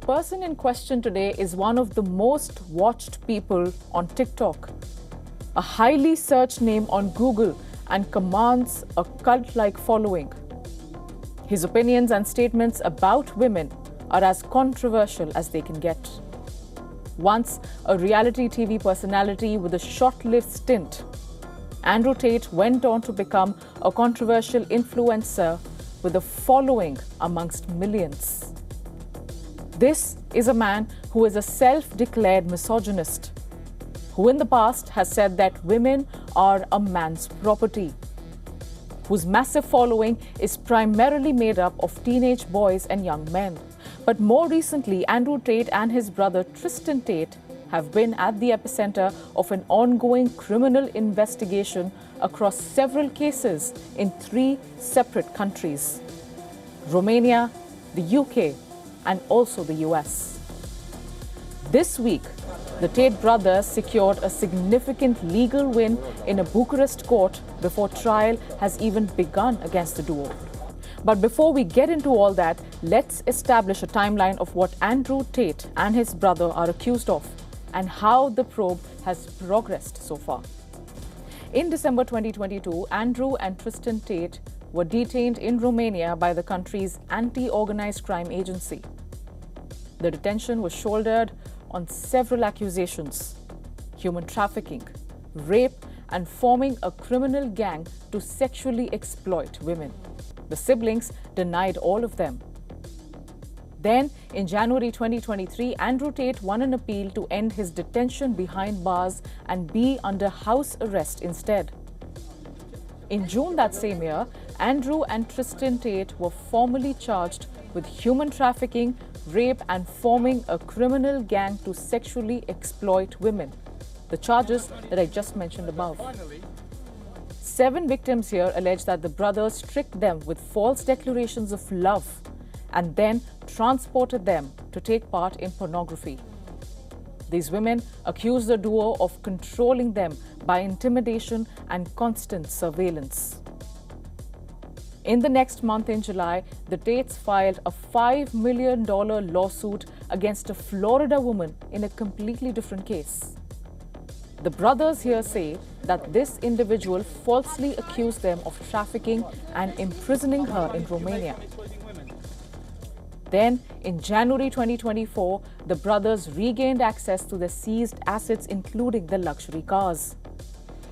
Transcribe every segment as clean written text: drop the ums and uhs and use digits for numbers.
person in question today is one of the most watched people on TikTok, a highly searched name on Google, and commands a cult-like following. His opinions and statements about women are as controversial as they can get. Once a reality TV personality with a short-lived stint, Andrew Tate went on to become a controversial influencer with a following amongst millions. This is a man who is a self-declared misogynist, who in the past has said that women are a man's property, whose massive following is primarily made up of teenage boys and young men. But more recently, Andrew Tate and his brother Tristan Tate have been at the epicenter of an ongoing criminal investigation across several cases in 3 separate countries: Romania, the UK, and also the US. This week, the Tate brothers secured a significant legal win in a Bucharest court before trial has even begun against the duo. But before we get into all that, let's establish a timeline of what Andrew Tate and his brother are accused of and how the probe has progressed so far. In December 2022, Andrew and Tristan Tate were detained in Romania by the country's anti-organized crime agency. The detention was shouldered on several accusations: human trafficking, rape, and forming a criminal gang to sexually exploit women. The siblings denied all of them. Then, in January 2023, Andrew Tate won an appeal to end his detention behind bars and be under house arrest instead. In June that same year, Andrew and Tristan Tate were formally charged with human trafficking, rape, and forming a criminal gang to sexually exploit women, the charges that I just mentioned above. 7 victims here allege that the brothers tricked them with false declarations of love and then transported them to take part in pornography. These women accuse the duo of controlling them by intimidation and constant surveillance. In the next month, in July, the Tates filed a $5 million lawsuit against a Florida woman in a completely different case. The brothers here say that this individual falsely accused them of trafficking and imprisoning her in Romania. Then, in January 2024, the brothers regained access to their seized assets, including the luxury cars.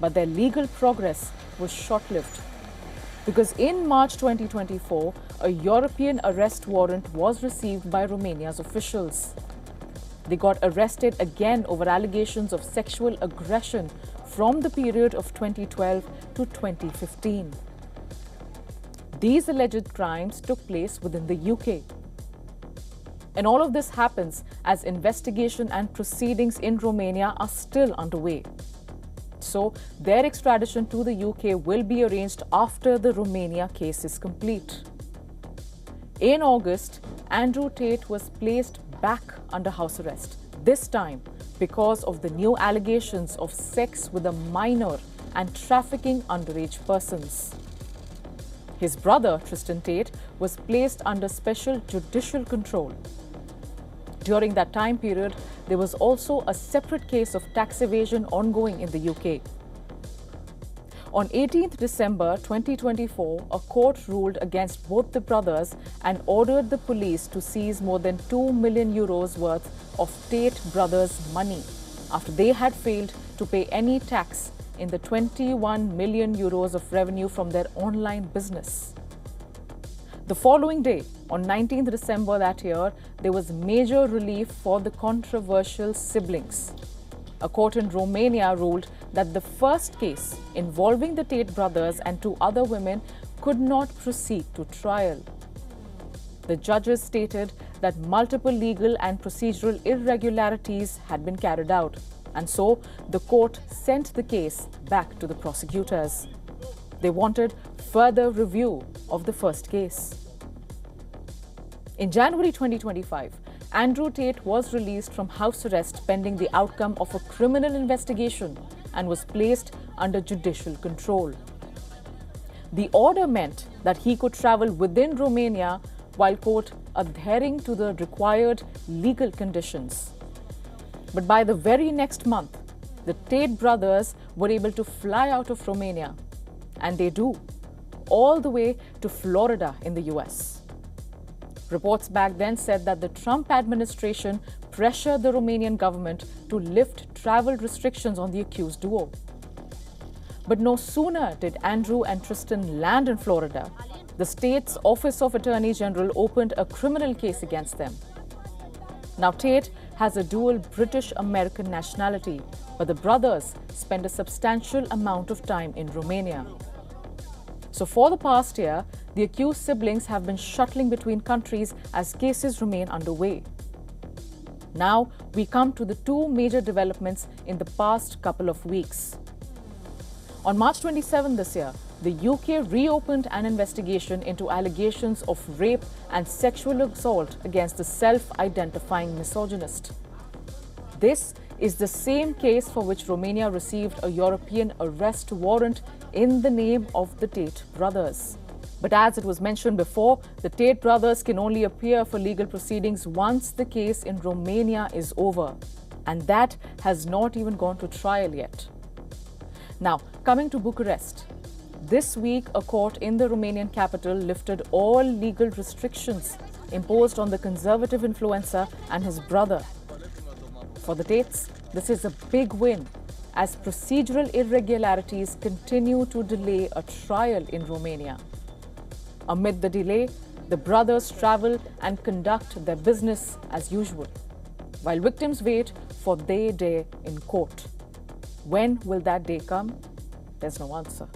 But their legal progress was short-lived, because in March 2024, a European arrest warrant was received by Romania's officials. They got arrested again over allegations of sexual aggression from the period of 2012 to 2015. These alleged crimes took place within the UK. And all of this happens as investigation and proceedings in Romania are still underway. So, their extradition to the UK will be arranged after the Romania case is complete. In August, Andrew Tate was placed back under house arrest, this time because of the new allegations of sex with a minor and trafficking underage persons. His brother, Tristan Tate, was placed under special judicial control. During that time period, there was also a separate case of tax evasion ongoing in the UK. On 18th December 2024, a court ruled against both the brothers and ordered the police to seize more than €2 million worth of Tate brothers' money after they had failed to pay any tax in the €21 million of revenue from their online business. The following day, on 19th December that year, there was major relief for the controversial siblings. A court in Romania ruled that the first case involving the Tate brothers and 2 other women could not proceed to trial. The judges stated that multiple legal and procedural irregularities had been carried out, and so the court sent the case back to the prosecutors. They wanted further review of the first case. In January 2025, Andrew Tate was released from house arrest pending the outcome of a criminal investigation and was placed under judicial control. The order meant that he could travel within Romania while, quote, adhering to the required legal conditions. But by the very next month, the Tate brothers were able to fly out of Romania, and they do, all the way to Florida in the US. Reports back then said that the Trump administration pressured the Romanian government to lift travel restrictions on the accused duo. But no sooner did Andrew and Tristan land in Florida, the state's Office of Attorney General opened a criminal case against them. Now, Tate has a dual British-American nationality, but the brothers spend a substantial amount of time in Romania. So for the past year, the accused siblings have been shuttling between countries as cases remain underway. Now, we come to the two major developments in the past couple of weeks. On March 27 this year, the UK reopened an investigation into allegations of rape and sexual assault against the self-identifying misogynist. This is the same case for which Romania received a European arrest warrant in the name of the Tate brothers. But as it was mentioned before, the Tate brothers can only appear for legal proceedings once the case in Romania is over. And that has not even gone to trial yet. Now, coming to Bucharest. This week, a court in the Romanian capital lifted all legal restrictions imposed on the conservative influencer and his brother. For the Tates, this is a big win, as procedural irregularities continue to delay a trial in Romania. Amid the delay, the brothers travel and conduct their business as usual, while victims wait for their day in court. When will that day come? There's no answer.